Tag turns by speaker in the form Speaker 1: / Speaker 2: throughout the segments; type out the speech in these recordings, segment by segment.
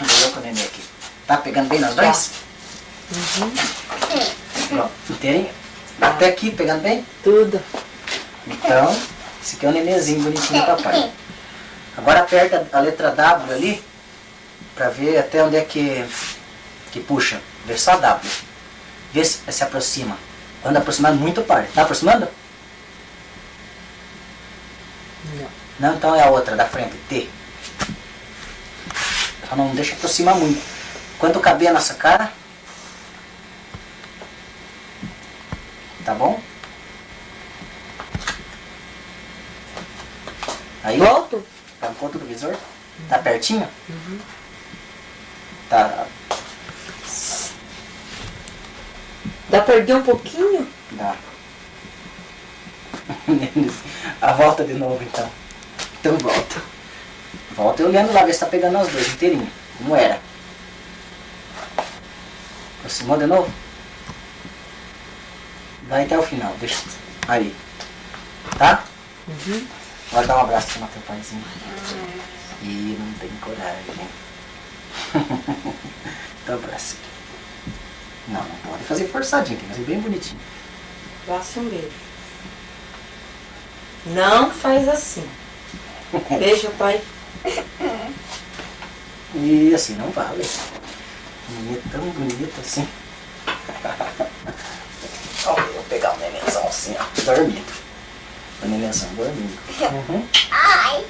Speaker 1: Melhor com o neném aqui. Tá pegando bem nas dois? Ó, inteirinho? Até aqui, pegando bem?
Speaker 2: Tudo.
Speaker 1: Então, esse aqui é um nenenzinho bonitinho do papai. Agora aperta a letra W ali, pra ver até onde é que puxa. Vê só W. Vê se aproxima. Quando aproximando muito, para. Tá aproximando?
Speaker 2: Não.
Speaker 1: Não, então é a outra da frente, T. Só não deixa aproximar muito. Quando caber a nossa cara, tá bom? Aí,
Speaker 2: Volto?
Speaker 1: tá no ponto do visor? Tá pertinho? Tá.
Speaker 2: Dá pra erguer um pouquinho?
Speaker 1: Dá. A volta de novo, então. Então volta. Volta e olhando lá, ver se tá pegando as duas inteirinho. Como era. Aproximou de novo? Vai até o final, deixa. Aí. Tá? Agora dá um abraço no teu paizinho. Ih, não tem coragem. Dá um abraço aqui. Não pode fazer forçadinho, tem que fazer bem bonitinho.
Speaker 2: Faça um beijo. Não faz assim. Beijo, pai.
Speaker 1: E assim não vale. Menina tão bonita assim. Ó, eu vou pegar o nenenzão assim, ó, dormindo. O nenenzão dormindo.
Speaker 3: Ai,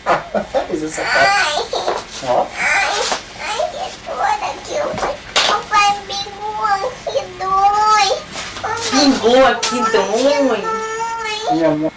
Speaker 1: Fiz essa cara. Ó.
Speaker 3: ai, que toda que o pai pegou aqui dói.
Speaker 2: Pingou aqui, dói.
Speaker 3: Ai,
Speaker 1: Minha mãe.